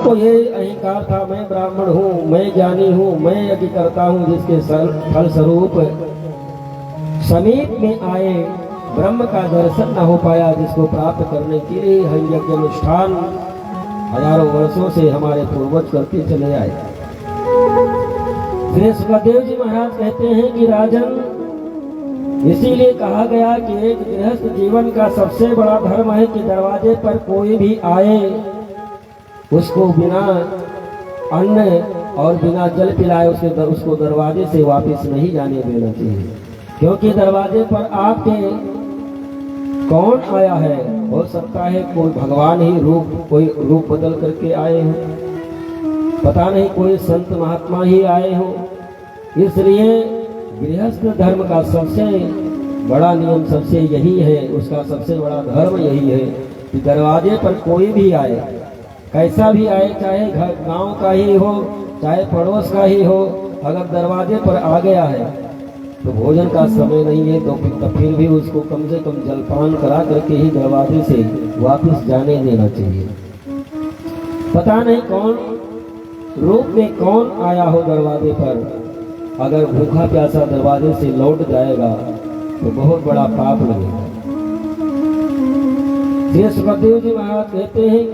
तो ये अहंकार था, मैं ब्राह्मण हूँ, मैं ज्ञानी हूँ, मैं यज्ञ करता हूँ, जिसके फल स्वरूप समीप में आए ब्रह्म का दर्शन न हो पाया, जिसको प्राप्त करने के लिए हम यज्ञ अनुष्ठान हजारों वर्षों से हमारे पूर्वज करते चले आए। श्री सुखदेव जी महाराज कहते हैं कि राजन, इसीलिए कहा गया कि एक गृहस्थ जीवन का सबसे बड़ा धर्म है कि दरवाजे पर कोई भी आए उसको बिना अन्न और बिना जल पिलाए उसको दरवाजे से वापस नहीं जाने देना चाहिए। क्योंकि दरवाजे पर आपके कौन आया है, हो सकता है कोई भगवान ही कोई रूप बदल करके आए हो, पता नहीं कोई संत महात्मा ही आए हो। इसलिए गृहस्थ धर्म का सबसे बड़ा नियम सबसे यही है, उसका सबसे बड़ा धर्म यही है कि दरवाजे पर कोई भी आए, कैसा भी आए, चाहे घर गांव का ही हो चाहे पड़ोस का ही हो, अगर दरवाजे पर आ गया है तो भोजन का समय नहीं है तो फिर भी उसको कम से कम जलपान करा करके ही दरवाजे से वापस जाने देना चाहिए। पता नहीं कौन रूप में कौन आया हो दरवाजे पर, अगर भूखा प्यासा दरवाजे से लौट जाएगा तो बहुत बड़ा पाप लगेगा। श्री सुखदेव जी महाराज कहते हैं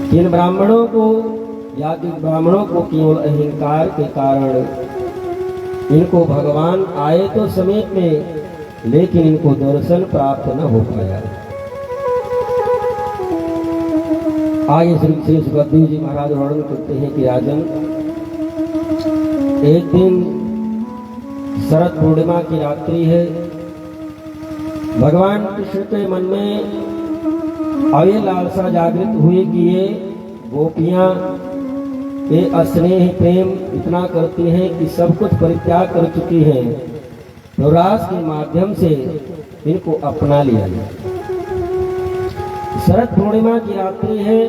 कि इन ब्राह्मणों को या ब्राह्मणों को केवल अहंकार के कारण इनको भगवान आए तो समीप में, लेकिन इनको दर्शन प्राप्त न हो पाया। आगे श्री सुखदेव जी महाराज वर्णन करते हैं कि राजन, एक दिन शरद पूर्णिमा की रात्रि है। भगवान कृष्ण के मन में अवे लालसा जागृत हुई कि ये गोपियां ये स्नेह प्रेम इतना करती हैं कि सब कुछ परित्याग कर चुकी हैं, तो रास के माध्यम से इनको अपना लिया जाए। शरद पूर्णिमा की रात्रि है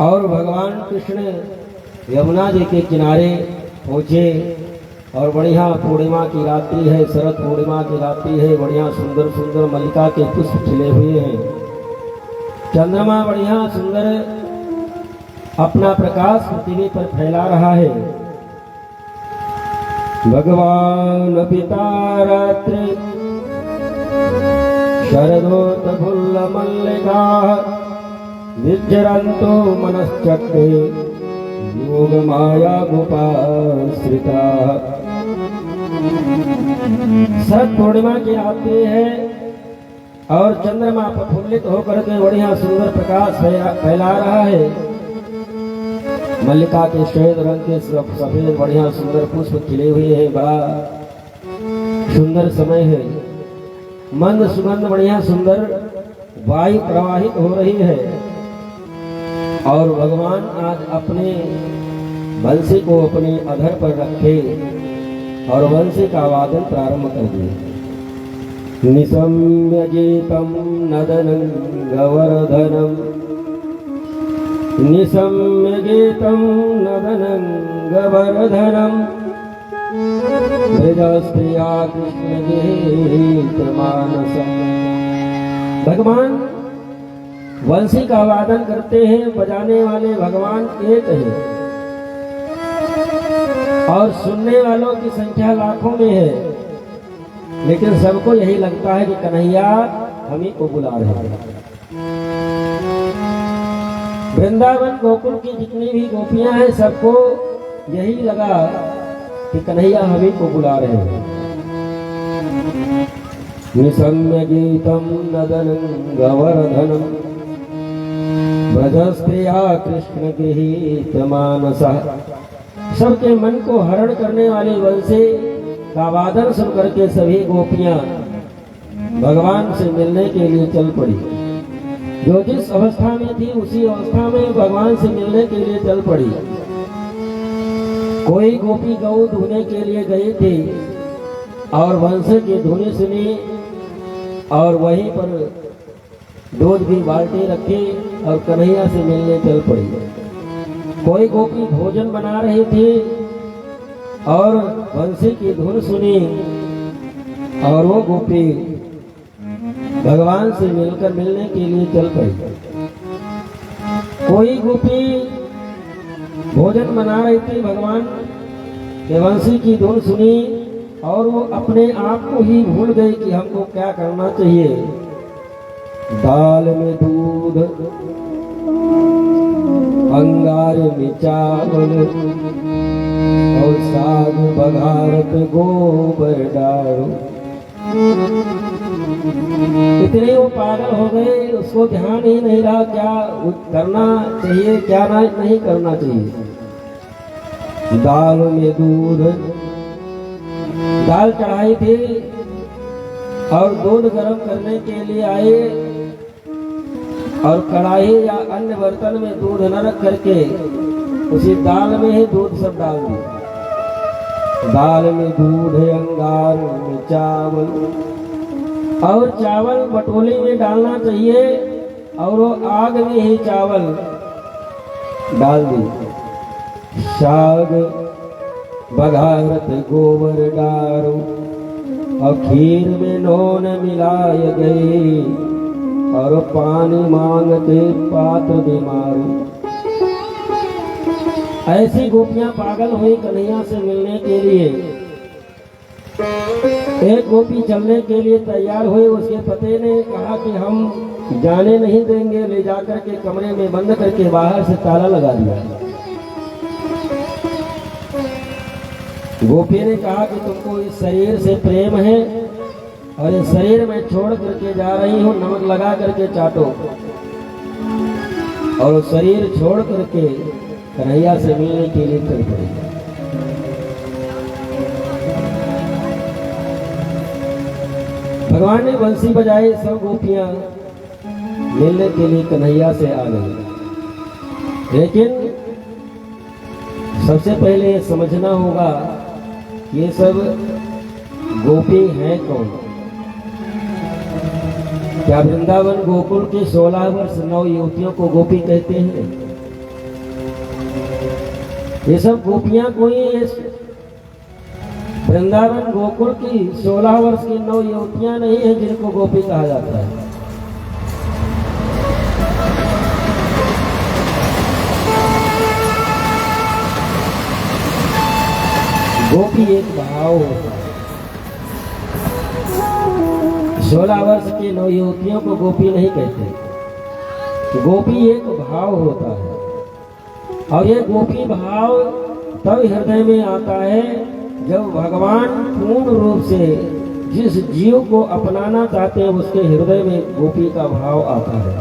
और भगवान कृष्ण यमुना जी के किनारे पहुंचे और बढ़िया पूर्णिमा की रात्रि है, शरद पूर्णिमा की रात्रि है, बढ़िया सुंदर सुंदर मल्लिका के पुष्प खिले हुए हैं, चंद्रमा बढ़िया सुंदर अपना प्रकाश पृथ्वी पर फैला रहा है। भगवान पिता रात्रि शरदोत फुल्ल मल्लिका विजरंतो मनश्चक्रे योग माया गोपाश्रिता। शरद पूर्णिमा की रात्रि है और चंद्रमा प्रफुल्लित होकर के बढ़िया सुंदर प्रकाश फैला रहा है। मल्लिका के श्वेत रंग के सफेद बढ़िया सुंदर पुष्प खिले हुए हैं, बड़ा सुंदर समय है। मंद सुगंध बढ़िया सुंदर वायु प्रवाहित हो रही है और भगवान आज अपने बंसी को अपने अधर पर रखे और बंसी का वादन प्रारंभ कर दिए। निशम्य गीतम नदनं गवर्धनम, निशम्य गीतम नदनं गवर्धनम, ब्रजस्त्रिया कृष्ण गीत मानसम। भगवान वंशी का वादन करते हैं, बजाने वाले भगवान एक हैं और सुनने वालों की संख्या लाखों में है, लेकिन सबको यही लगता है कि कन्हैया हम ही को बुला रहे हैं। वृंदावन गोकुल की जितनी भी गोपियां हैं सबको यही लगा कि कन्हैया हम ही को बुला रहे हैं। निशम्य गीतम नदनं गवर्धनम, ब्रजस्त्रिया कृष्ण गीत मानसः। सबके मन को हरण करने वाले वंशी का वादन सुन करके सभी गोपियां भगवान से मिलने के लिए चल पड़ी। जो जिस अवस्था में थी उसी अवस्था में भगवान से मिलने के लिए चल पड़ी। कोई गोपी गौ धोने के लिए गई थी और वंश की धुनी सुनी और वहीं पर दूध की बाल्टी रखी और कन्हैया से मिलने चल पड़ी। कोई गोपी भोजन बना रही थी और बंसी की धुन सुनी और वो गोपी भगवान से मिलने के लिए चल पड़ी। कोई गोपी भोजन बना रही थी, भगवान के वंशी की धुन सुनी और वो अपने आप को ही भूल गई कि हमको क्या करना चाहिए। दाल में दूध, अंगार में चावल और साग बघारत गोबर डालो। इतने वो पागल हो गए, उसको ध्यान ही नहीं रहा क्या करना चाहिए क्या नहीं करना चाहिए। दाल में दूध, दाल चढ़ाई थी और दूध गर्म करने के लिए आए और कढ़ाई या अन्य बर्तन में दूध न रख करके उसी दाल में ही दूध सब डाल दिया। दाल में दूध, अंगार में चावल, और चावल बटोली में डालना चाहिए और वो आग में ही चावल डाल दी। साग बघारत गोबर डारो और खीर में नून मिलाए गए और पानी मांगते पात्र बीमारू। ऐसी गोपियां पागल हुई कन्हैया से मिलने के लिए। एक गोपी चलने के लिए तैयार हुई, उसके पति ने कहा कि हम जाने नहीं देंगे, ले जाकर के कमरे में बंद करके बाहर से ताला लगा दिया। गोपी ने कहा कि तुमको इस शरीर से प्रेम है और इस शरीर में छोड़ करके जा रही हूँ, नमक लगा करके चाटो। और शरीर छोड़ करके कन्हैया से मिलने के लिए चल पड़ी। भगवान ने बंसी बजाई, सब गोपियां मिलने के लिए कन्हैया से आ गई। लेकिन सबसे पहले समझना होगा ये सब गोपी हैं कौन। क्या वृंदावन गोकुल के 16 वर्ष 9 युवतियों को गोपी कहते हैं? ये सब गोपियां कोई वृंदावन गोकुल की 16 वर्ष की 9 युवतियां नहीं है जिनको गोपी कहा जाता है। गोपी एक भाव होता है। 16 वर्ष की 9 युवतियों को गोपी नहीं कहते। गोपी एक भाव होता है और ये गोपी भाव तब हृदय में आता है जब भगवान पूर्ण रूप से जिस जीव को अपनाना चाहते हैं उसके हृदय में गोपी का भाव आता है।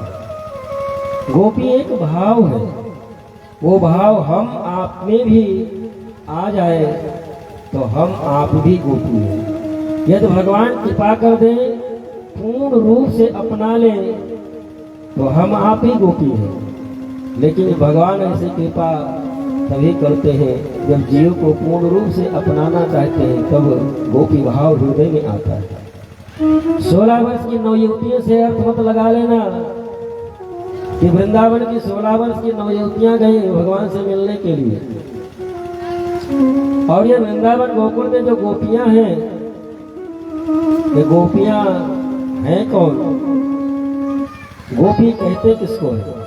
गोपी एक भाव है, वो भाव हम आप में भी आ जाए तो हम आप भी गोपी हैं। यदि भगवान कृपा कर दे, पूर्ण रूप से अपना ले तो हम आप ही गोपी हैं। लेकिन भगवान ऐसी कृपा तभी करते हैं जब जीव को पूर्ण रूप से अपनाना चाहते हैं, तब गोपी भाव हृदय में आता है। 16 वर्ष की 9 युवतियों से अर्थ मत लगा लेना कि वृंदावन की 16 वर्ष की 9 युवतियां गई भगवान से मिलने के लिए। और ये वृंदावन गोकुल में जो गोपियां हैं, ये गोपियां हैं कौन? गोपी कहते किसको है?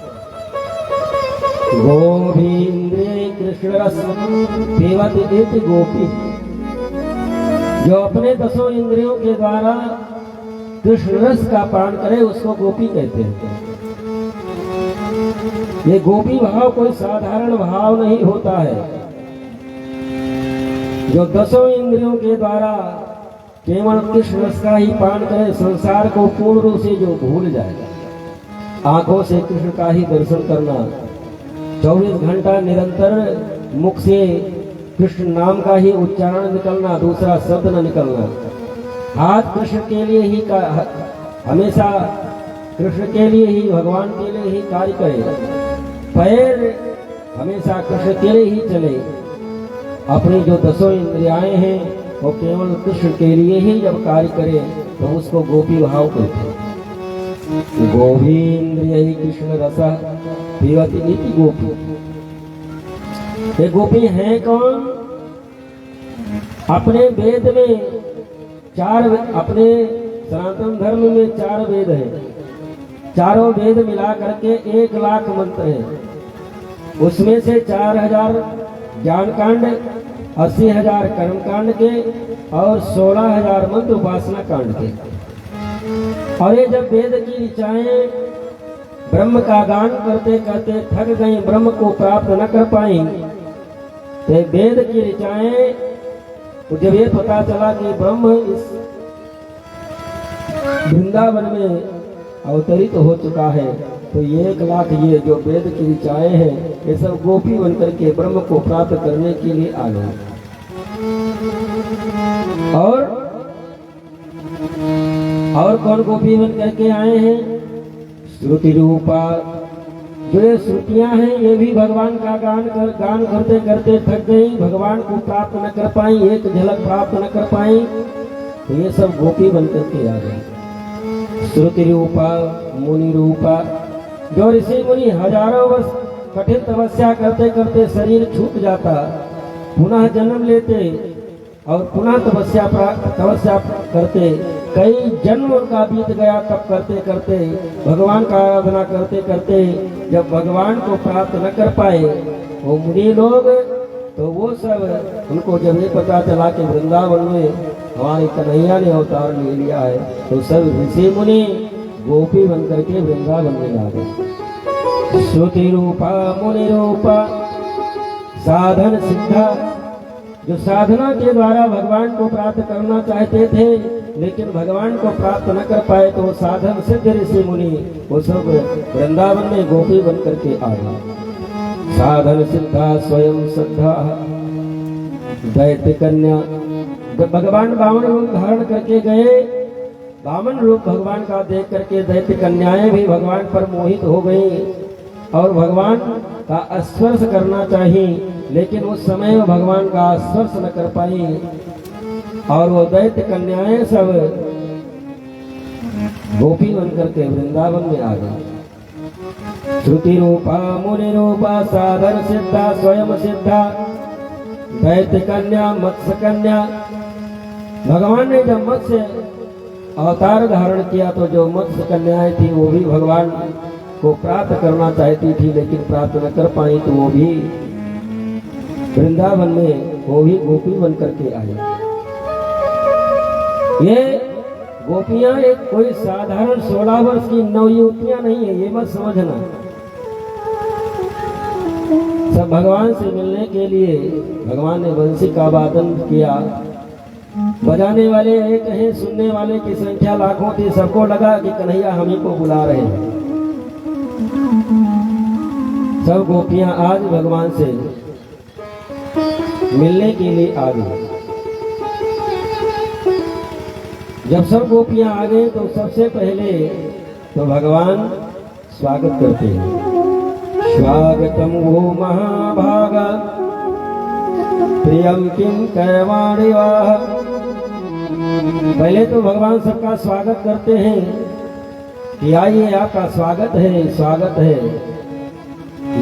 गोविंद्रे कृष्ण रस सेवत इति गोपी। जो अपने 10 इंद्रियों के द्वारा कृष्ण रस का पान करे उसको गोपी कहते हैं। ये गोपी भाव कोई साधारण भाव नहीं होता है। जो 10 इंद्रियों के द्वारा केवल कृष्ण रस का ही पान करे, संसार को पूर्ण रूप से जो भूल जाए, आंखों से कृष्ण का ही दर्शन करना, 24 घंटा निरंतर मुख से कृष्ण नाम का ही उच्चारण निकलना, दूसरा शब्द न निकलना, हाथ कृष्ण के लिए ही हमेशा कृष्ण के लिए ही, भगवान के लिए ही कार्य करे, पैर हमेशा कृष्ण के लिए ही चले, अपनी जो 10 इंद्रियाएं हैं वो केवल कृष्ण के लिए ही जब कार्य करे तो उसको गोपी भाव कहते हैं। गोविंद्रिय कृष्ण रस पीवति इति गोपी। ये गोपी हैं कौन? अपने वेद में 4, अपने सनातन धर्म में 4 वेद हैं। चारों वेद मिला करके 1 लाख मंत्र हैं। उसमें से 4000 ज्ञान कांड, 80,000 कर्म कांड के और 16,000 मंत्र उपासना कांड के। और ये जब वेद की ऋचाएं ब्रह्म का गान करते करते थक गई, ब्रह्म को प्राप्त न कर पाई, तो वेद की ऋचाएं तो जब ये पता चला कि ब्रह्म इस वृंदावन में अवतरित हो चुका है, तो 1 लाख ये जो वेद की ऋचाएं हैं ये सब गोपी बनकर के ब्रह्म को प्राप्त करने के लिए आ गए। और कौन गोपी बन करके आए हैं? श्रुति रूपा। जो ये श्रुतियां हैं ये भी भगवान का गान करते करते थक गई, भगवान को प्राप्त न कर पाई, एक झलक प्राप्त न कर पाई, तो ये सब गोपी बन करके आ गए। श्रुति रूपा, मुनि रूपा। जो ऋषि मुनि हजारों वर्ष कठिन तपस्या करते करते शरीर छूट जाता, पुनः जन्म लेते और पुनः तपस्या करते, कई जन्म उनका बीत गया, तब करते करते भगवान का आराधना करते करते जब भगवान को प्राप्त न कर पाए वो मुनि लोग, तो वो सब उनको जब ये पता चला कि वृंदावन में हमारे कन्हैया ने अवतार ले लिया है, तो सब ऋषि मुनि गोपी बन करके वृंदावन में आ गए। श्रुति रूपा मुनि रूपा साधन सिद्धा। जो साधना के द्वारा भगवान को प्राप्त करना चाहते थे लेकिन भगवान को प्राप्त न कर पाए, तो साधन सिद्ध ऋषि मुनि वो सब वृंदावन में गोपी बन करके आ गए। साधन सिद्धा स्वयं श्रद्धा दैत्य कन्या। जब भगवान वामन रूप धारण करके गए, वामन रूप भगवान का देख करके दैत्य कन्याएं भी भगवान पर मोहित हो गई और भगवान का स्पर्श करना चाहिए, लेकिन उस समय वो भगवान का स्पर्श न कर पाई और वो दैत्य कन्याएं सब गोपी बनकर के वृंदावन में आ गई। श्रुति रूपा मुनि रूपा साधन सिद्धा स्वयं सिद्धा दैत्य कन्या मत्स्य कन्या। भगवान ने जब मत्स्य अवतार धारण किया तो जो मत्स्य कन्याएं थी वो भी भगवान को प्राप्त करना चाहती थी लेकिन प्राप्त न कर पाई, तो वो भी वृंदावन में वो भी गोपी बन करके आई। ये गोपियां एक कोई साधारण 16 वर्ष की नवयुवतियां नहीं है, ये मत समझना। सब भगवान से मिलने के लिए भगवान ने बंसी का वादन किया। बजाने वाले एक हैं, सुनने वाले की संख्या लाखों थी। सबको लगा कि कन्हैया हम ही को बुला रहे हैं। सब गोपियां आज भगवान से मिलने के लिए आ गई। जब सब गोपियां आ गए तो सबसे पहले तो भगवान स्वागत करते हैं। स्वागतम वो महाभागा प्रियम किम करवाणि वाह। पहले तो भगवान सबका स्वागत करते हैं कि आइए आपका स्वागत है, स्वागत है।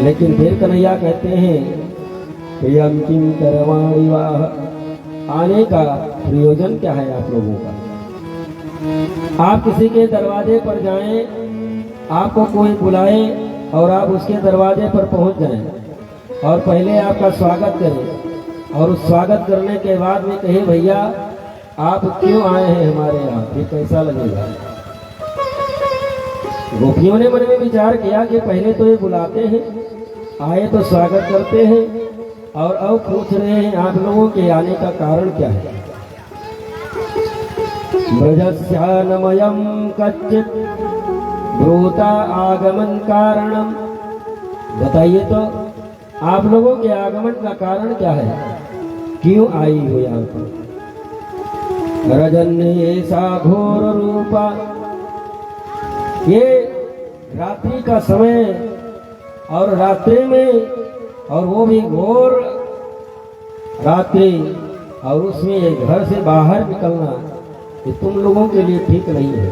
लेकिन फिर कन्हैया कहते हैं प्रियम किम करवाणि वाह। आने का प्रयोजन क्या है आप लोगों का? आप किसी के दरवाजे पर जाएं, आपको कोई बुलाए और आप उसके दरवाजे पर पहुंच जाएं और पहले आपका स्वागत करें और उस स्वागत करने के बाद में कहे भैया आप क्यों आए हैं हमारे यहाँ, ये कैसा लगेगा? गोपियों ने मन में विचार किया कि पहले तो ये बुलाते हैं, आए तो स्वागत करते हैं और अब पूछ रहे हैं आप लोगों के आने का कारण क्या है। ब्रजस्यानमयं कच्चित् ब्रूता आगमन कारणम। बताइए तो आप लोगों के आगमन का कारण क्या है, क्यों आई हो यहाँ पर? रजन्य ऐसा घोर रूपा। ये रात्रि का समय और रात्रि में, और वो भी घोर रात्रि, और उसमें एक घर से बाहर निकलना ये तुम लोगों के लिए ठीक नहीं है।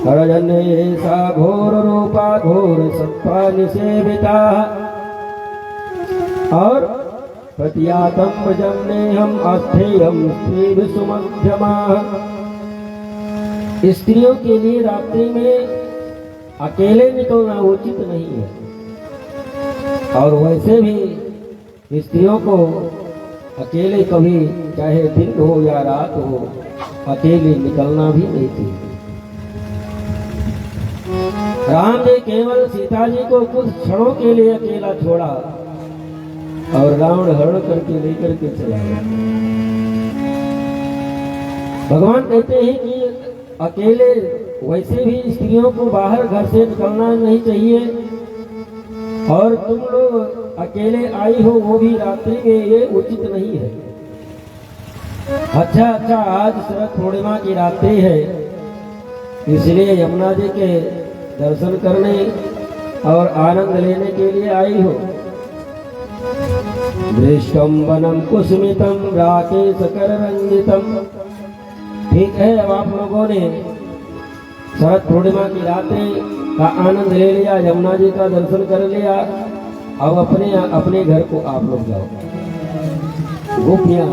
रजन्य ऐसा घोर रूपा घोर सत्ता निसेविता और प्रतियातम ब्रजम्ने हम अस्थेयम स्त्री विषुमध्यमा। स्त्रियों के लिए रात्रि में अकेले निकलना उचित नहीं है। और वैसे भी स्त्रियों को अकेले कभी चाहे दिन हो या रात हो अकेले निकलना भी नहीं चाहिए। राम ने केवल सीता जी को कुछ क्षणों के लिए अकेला छोड़ा और रावण हरण करके लेकर के चला गया। भगवान कहते हैं कि अकेले वैसे भी स्त्रियों को बाहर घर से निकलना नहीं चाहिए, और तुम लोग अकेले आई हो वो भी रात्रि में, ये उचित नहीं है। अच्छा आज शरद पूर्णिमा की रात्रि है, इसलिए यमुना जी के दर्शन करने और आनंद लेने के लिए आई हो। दृष्टम वनम कुसुमितम राकेश कर रंजितम। ठीक है, अब आप लोगों ने शरद पूर्णिमा की रात्रि का आनंद ले लिया, यमुना जी का दर्शन कर लिया। अब अपने अपने घर को आप लोग जाओ। गोपियां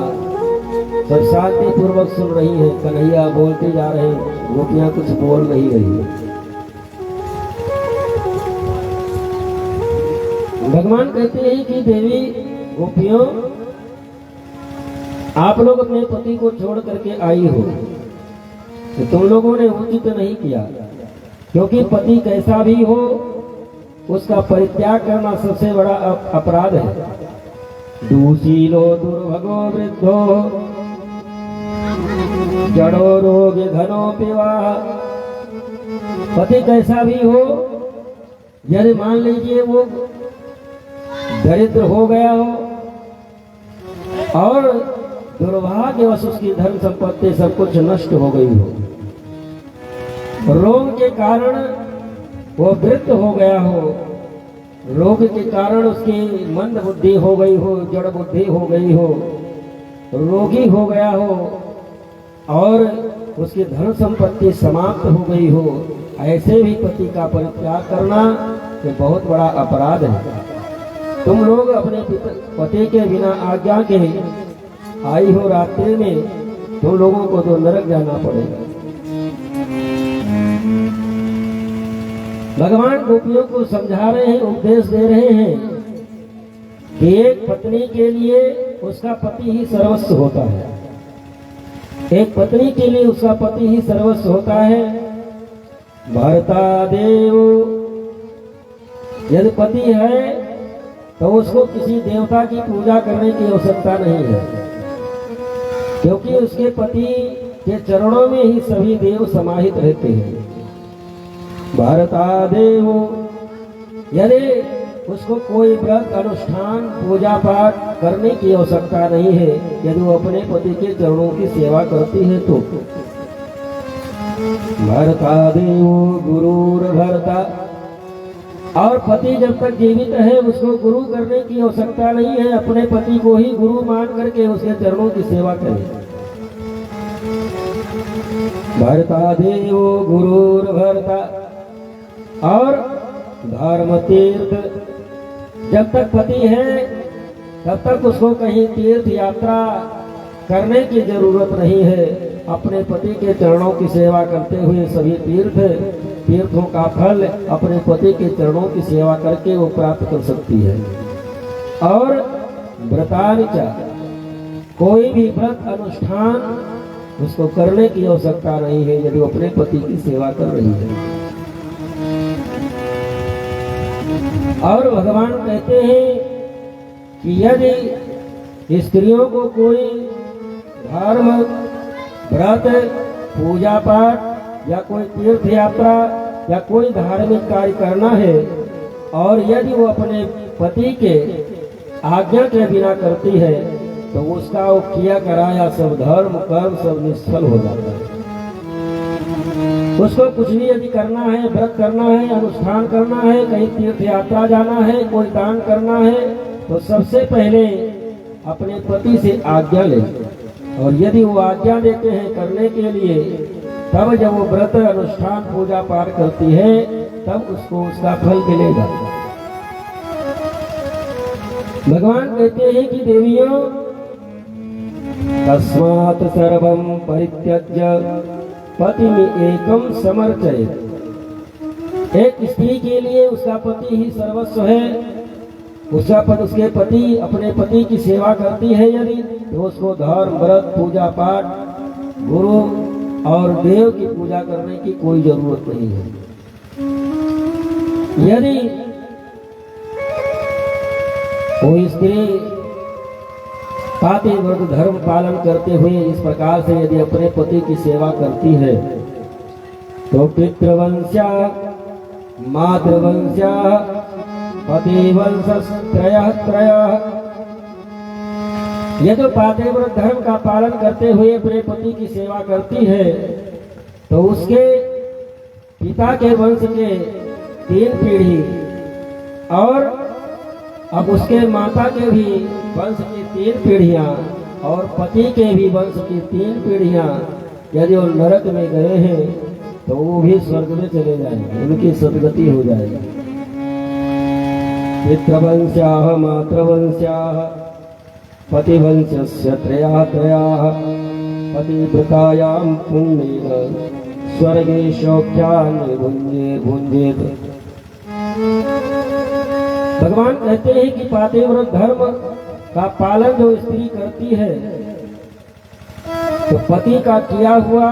सब शांति पूर्वक सुन रही हैं, कन्हैया बोलते जा रहे हैं, गोपियां कुछ बोल नहीं रही। भगवान कहते हैं कि देवी गोपियों, आप लोग अपने पति को छोड़ करके आई हो, तो तुम लोगों ने उचित नहीं किया, क्योंकि पति कैसा भी हो उसका परित्याग करना सबसे बड़ा अपराध है। दूशीलो दुर्भगो वृद्धो जड़ो रोग घनो विवाह। पति कैसा भी हो, यदि मान लीजिए वो दरिद्र हो गया हो और दुर्भाग्यवश उसकी धन संपत्ति सब कुछ नष्ट हो गई हो, रोग के कारण वो वृद्ध हो गया हो, रोग के कारण उसकी मंद बुद्धि हो गई हो, जड़ बुद्धि हो गई हो, रोगी हो गया हो और उसकी धन संपत्ति समाप्त हो गई हो, ऐसे भी पति का परित्याग करना ये बहुत बड़ा अपराध है। तुम लोग अपने पति के बिना आज्ञा के आई हो रात्रि में, तुम लोगों को तो नरक जाना पड़ेगा। भगवान गोपियों को समझा रहे हैं, उपदेश दे रहे हैं कि एक पत्नी के लिए उसका पति ही सर्वस्व होता है। एक पत्नी के लिए उसका पति ही सर्वस्व होता है। भर्ता देव, यदि पति है तो उसको किसी देवता की पूजा करने की आवश्यकता नहीं है, क्योंकि उसके पति के चरणों में ही सभी देव समाहित रहते हैं। भर्ता देव, यदि उसको कोई व्रत अनुष्ठान पूजा पाठ करने की आवश्यकता नहीं है, यदि वो अपने पति के चरणों की सेवा करती है तो। भर्ता देव गुरुर भर्ता, और पति जब तक जीवित है उसको गुरु करने की आवश्यकता नहीं है, अपने पति को ही गुरु मान करके उसके चरणों की सेवा करे। भर्ता देव गुरुर भर्ता, और धर्म तीर्थ, जब तक पति है तब तक उसको कहीं तीर्थ यात्रा करने की जरूरत नहीं है। अपने पति के चरणों की सेवा करते हुए सभी तीर्थों का फल अपने पति के चरणों की सेवा करके वो प्राप्त कर सकती है। और व्रतानिचा, कोई भी व्रत अनुष्ठान उसको करने की आवश्यकता नहीं है यदि वो अपने पति की सेवा कर रही है। और भगवान कहते हैं कि यदि स्त्रियों को कोई धर्म, व्रत, पूजा पाठ या कोई तीर्थ यात्रा या कोई धार्मिक कार्य करना है, और यदि वो अपने पति के आज्ञा के बिना करती है, तो उसका वो किया कराया सब धर्म कर्म सब निष्फल हो जाता है। उसको कुछ भी यदि करना है, व्रत करना है, अनुष्ठान करना है, कहीं तीर्थ यात्रा जाना है, कोई दान करना है, तो सबसे पहले अपने पति से आज्ञा ले, और यदि वो आज्ञा देते हैं करने के लिए, तब जब वो व्रत अनुष्ठान पूजा पाठ करती है तब उसको उसका फल मिलेगा। भगवान कहते हैं कि देवियों, तस्मात् सर्वं परित्यज्य पतिमि एकम समर्चयेत्। एक स्त्री के लिए उसका पति ही सर्वस्व है, उसका पति, उसके पति अपने पति की सेवा करती है यदि, तो उसको धर्म, व्रत, पूजा पाठ, गुरु और देव की पूजा करने की कोई जरूरत नहीं है। यदि कोई स्त्री पातिव्रत धर्म पालन करते हुए इस प्रकार से यदि अपने पति की सेवा करती है, तो पितृवंश्या, मातृवंश्या, पतिवंशत्रयः त्रयः। ये जो पातिव्रत धर्म का पालन करते हुए अपने पति की सेवा करती है, तो उसके पिता के वंश के 3 पीढ़ी और अब उसके माता के भी वंश की 3 पीढ़ियां और पति के भी वंश की 3 पीढ़ियां यदि वो नरक में गए हैं, तो वो भी स्वर्ग में चले जाएंगे, उनकी सदगति हो जाएगी। पितृवंश्याः, मातृवंश्याः, पतिवंशस्य त्रयः त्रयः, पतिव्रतायां पुण्येन स्वर्गे सौख्यानि भुञ्जेत। भगवान कहते हैं कि पातिव्रत धर्म का पालन जो स्त्री करती है, तो पति का किया हुआ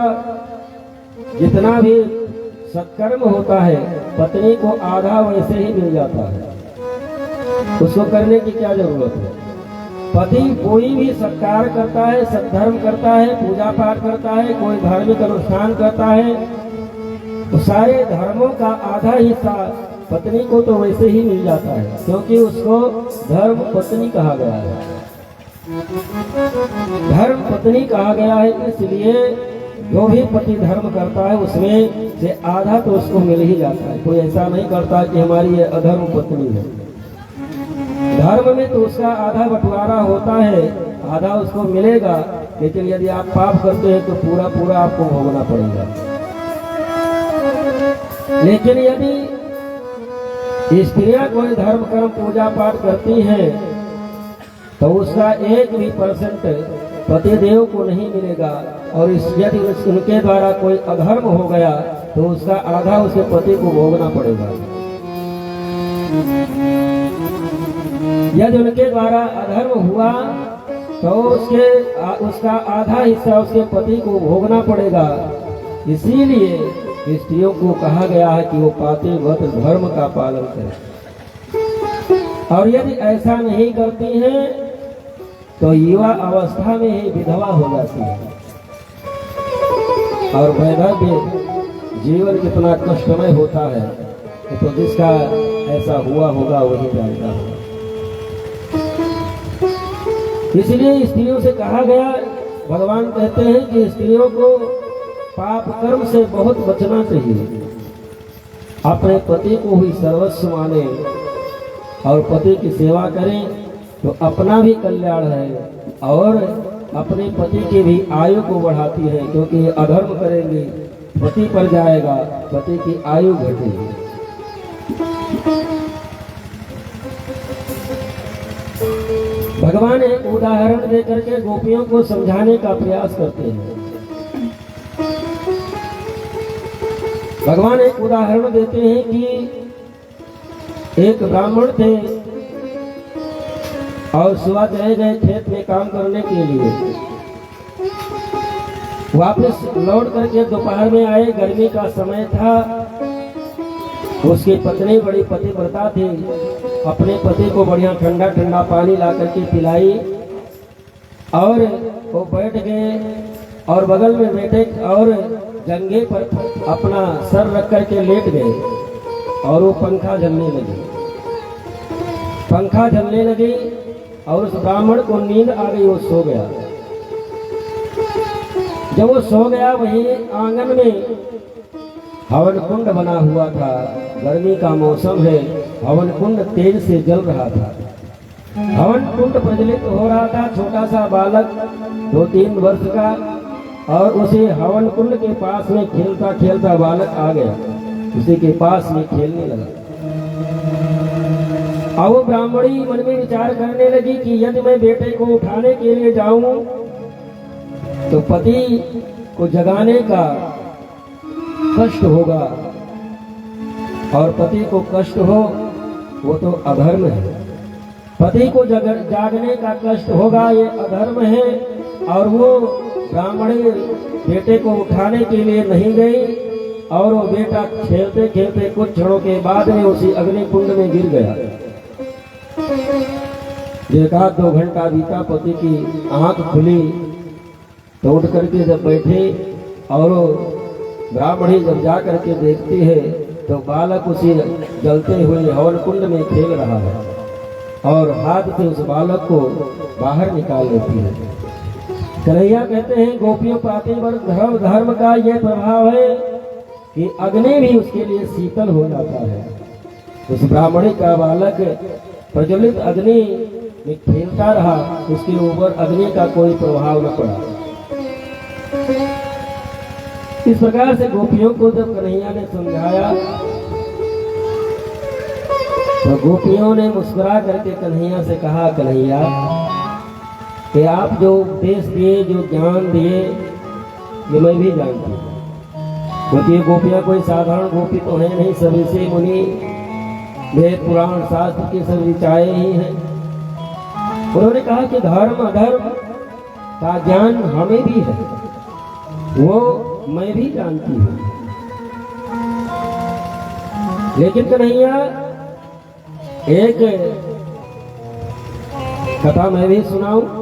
जितना भी सत्कर्म होता है, पत्नी को आधा वैसे ही मिल जाता है, उसको करने की क्या जरूरत है। पति कोई भी सत्कार करता है, सद्धर्म करता है, पूजा पाठ करता है, कोई धार्मिक अनुष्ठान करता है, तो सारे धर्मों का आधा हिस्सा पत्नी को तो वैसे ही मिल जाता है, क्योंकि उसको धर्म पत्नी कहा गया है। धर्म पत्नी कहा गया है, इसलिए जो भी पति धर्म करता है उसमें से आधा तो उसको मिल ही जाता है। कोई ऐसा नहीं करता कि हमारी ये अधर्म पत्नी है। धर्म में तो उसका आधा बंटवारा होता है, आधा उसको मिलेगा, लेकिन यदि आप पाप करते हैं तो पूरा पूरा आपको भोगना पड़ेगा। लेकिन यदि स्त्रियां कोई धर्म कर्म पूजा पाठ करती हैं, तो उसका 1 भी % पतिदेव को नहीं मिलेगा, और यदि उनके द्वारा कोई अधर्म हो गया तो उसका आधा उसके पति को भोगना पड़ेगा। यदि उनके द्वारा अधर्म हुआ तो उसका आधा हिस्सा उसके पति को भोगना पड़ेगा। इसीलिए स्त्रियों को कहा गया है कि वो पातिव्रत धर्म का पालन करें, और यदि ऐसा नहीं करती हैं तो युवा अवस्था में ही विधवा हो जाती है, और वैधव्य जीवन कितना कष्टमय होता है, तो जिसका ऐसा हुआ होगा वही जानता होगा। इसलिए स्त्रियों से कहा गया, भगवान कहते हैं कि स्त्रियों को पाप कर्म से बहुत बचना चाहिए, अपने पति को ही सर्वस्व माने और पति की सेवा करें, तो अपना भी कल्याण है और अपने पति की भी आयु को बढ़ाती है, क्योंकि अधर्म करेंगे पति पर जाएगा, पति की आयु घटेगी। भगवान एक उदाहरण देकर के गोपियों को समझाने का प्रयास करते हैं। भगवान एक उदाहरण देते हैं कि एक ब्राह्मण थे और सुबह चले गए खेत में काम करने के लिए, वापस लौट करके दोपहर में आए, गर्मी का समय था। उसकी पत्नी बड़ी पतिव्रता थी, अपने पति को बढ़िया ठंडा ठंडा पानी ला करके पिलाई, और वो बैठ गए और बगल में बैठे और जंघे पर अपना सर रख करके लेट गए, और वो पंखा झलने लगी और उस ब्राह्मण को नींद आ गई, वो सो गया। जब वो सो गया, वहीं आंगन में हवन कुंड बना हुआ था, गर्मी का मौसम है, हवन कुंड तेज से जल रहा था। हवन कुंड प्रज्वलित हो रहा था। छोटा सा बालक 2-3 वर्ष का, और उसे हवन कुंड के पास में खेलता खेलता बालक आ गया, उसी के पास में खेलने लगा। अब वो ब्राह्मणी मन में विचार करने लगी कि यदि मैं बेटे को उठाने के लिए जाऊं तो पति को जगाने का कष्ट होगा, और पति को कष्ट हो वो तो अधर्म है। पति को जागने का कष्ट होगा, ये अधर्म है। और वो ब्राह्मणी बेटे को उठाने के लिए नहीं गई और वो बेटा खेलते खेलते कुछ क्षणों के बाद में उसी अग्नि कुंड में गिर गया। एक आध 2 घंटा बीता, पति की आंख खुली तो उठ करके जब बैठे और ब्राह्मणी जब जा करके देखती है तो बालक उसी जलते हुए हवन कुंड में खेल रहा है और हाथ से उस बालक को बाहर निकाल लेती है। कन्हैया कहते हैं गोपियों पातिव्रत धर्म का ये प्रभाव है कि अग्नि भी उसके लिए शीतल हो जाता है। उस ब्राह्मणी का बालक प्रज्वलित अग्नि में खेलता रहा, उसके ऊपर अग्नि का कोई प्रभाव न पड़ा। इस प्रकार से गोपियों को जब कन्हैया ने समझाया तो गोपियों ने मुस्कुरा करके कन्हैया से कहा, कन्हैया कि आप जो उपदेश दिए, जो ज्ञान दिए, ये मैं भी जानती हूँ, क्योंकि ये गोपियाँ कोई साधारण गोपी तो है नहीं, सब ऋषि मुनि वेद पुराण शास्त्र की सब ऋचाएं ही हैं। उन्होंने कहा कि धर्म अधर्म का ज्ञान हमें भी है, वो मैं भी जानती हूँ, लेकिन कन्हैया एक कथा मैं भी सुनाऊं।